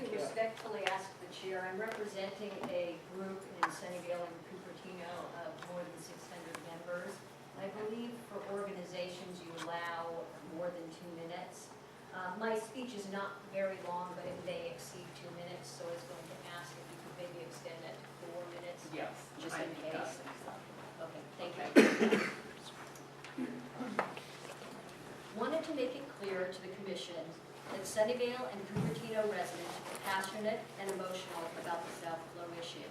to respectfully ask the chair, I'm representing a group in Sunnyvale and Cupertino of more than 600 members. I believe for organizations you allow more than 2 minutes. My speech is not very long, but it may exceed 2 minutes, so I was going to ask if you could maybe extend it to 4 minutes. Yes. Just in I got case. it. Okay, thank you. Wanted to make it clear to the commission that Sunnyvale and Cupertino residents are passionate and emotional about the South Flow issue.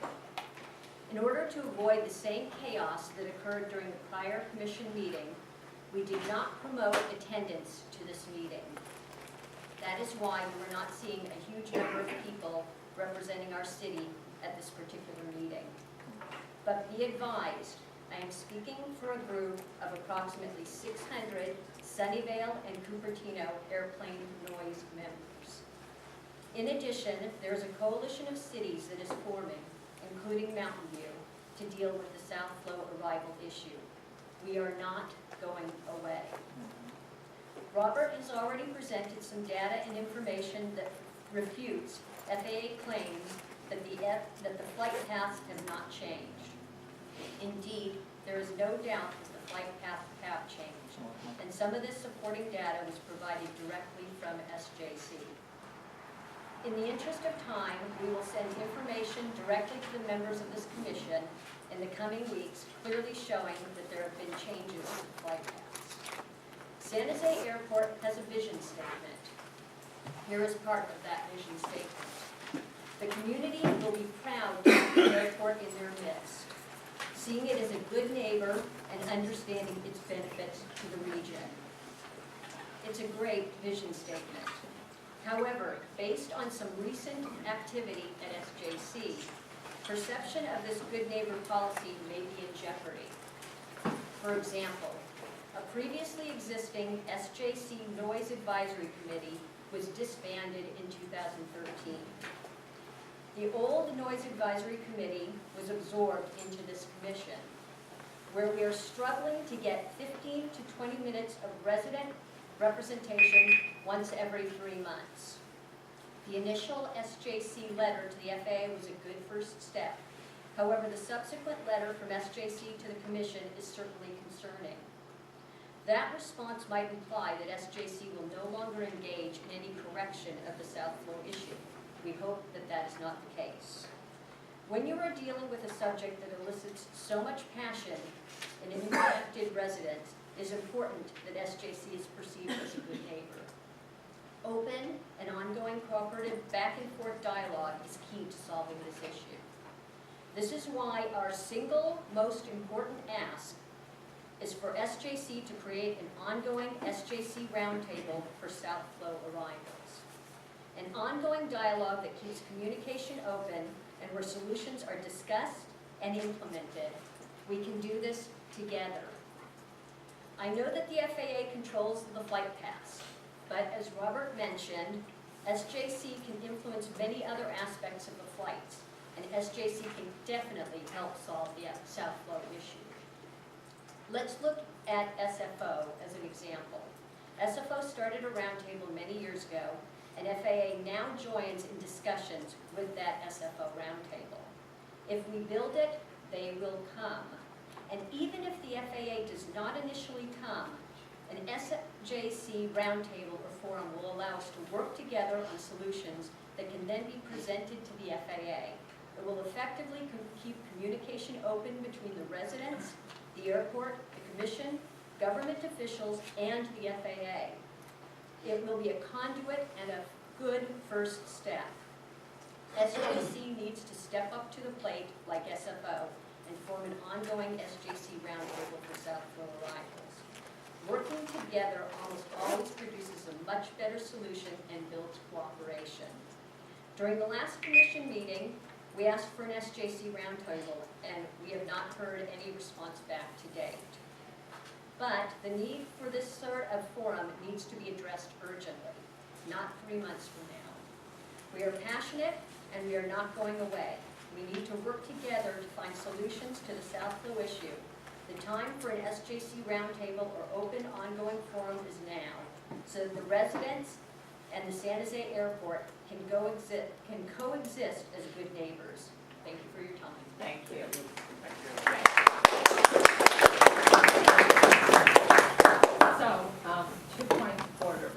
In order to avoid the same chaos that occurred during the prior commission meeting, we did not promote attendance to this meeting. That is why you are not seeing a huge number of people representing our city at this particular meeting. But be advised, I am speaking for a group of approximately 600 Sunnyvale and Cupertino airplane noise members. In addition, there is a coalition of cities that is forming, including Mountain View, to deal with the South Flow arrival issue. We are not going away. Robert has already presented some data and information that refutes FAA claims that the flight paths have not changed. Indeed, there is no doubt that the flight paths have changed, and some of this supporting data was provided directly from SJC. In the interest of time, we will send information directly to the members of this commission in the coming weeks, clearly showing that there have been changes to the flight paths. San Jose Airport has a vision statement. Here is part of that vision statement. The community will be proud to have the airport in their midst, seeing it as a good neighbor and understanding its benefits to the region. It's a great vision statement. However, based on some recent activity at SJC, perception of this good neighbor policy may be in jeopardy. For example, a previously existing SJC Noise Advisory Committee was disbanded in 2013. The old Noise Advisory Committee was absorbed into this commission, where we are struggling to get 15 to 20 minutes of resident representation once every 3 months. The initial SJC letter to the FAA was a good first step. However, the subsequent letter from SJC to the commission is certainly concerning. That response might imply that SJC will no longer engage in any correction of the South Flow issue. We hope that that is not the case. When you are dealing with a subject that elicits so much passion in an impacted resident, it is important that SJC is perceived as a good neighbor. Open and ongoing cooperative back and forth dialogue is key to solving this issue. This is why our single most important ask is for SJC to create an ongoing SJC roundtable for South Flow arrivals. An ongoing dialogue that keeps communication open and where solutions are discussed and implemented. We can do this together. I know that the FAA controls the flight paths, but as Robert mentioned, SJC can influence many other aspects of the flights, and SJC can definitely help solve the South Flow issue. Let's look at SFO as an example. SFO started a roundtable many years ago, and FAA now joins in discussions with that SFO roundtable. If we build it, they will come. And even if the FAA does not initially come, an SJC roundtable or forum will allow us to work together on solutions that can then be presented to the FAA. It will effectively keep communication open between the residents, the airport, the commission, government officials, and the FAA. It will be a conduit and a good first step. SJC needs to step up to the plate like SFO and form an ongoing SJC roundtable for South Flow arrivals. Working together almost always produces a much better solution and builds cooperation. During the last commission meeting, we asked for an SJC roundtable, and we have not heard any response back to date. But the need for this sort of forum needs to be addressed urgently, not 3 months from now. We are passionate, and we are not going away. We need to work together to find solutions to the South Flow issue. The time for an SJC roundtable or open, ongoing forum is now, so that the residents and the San Jose Airport can coexist as good neighbors. Thank you for your time.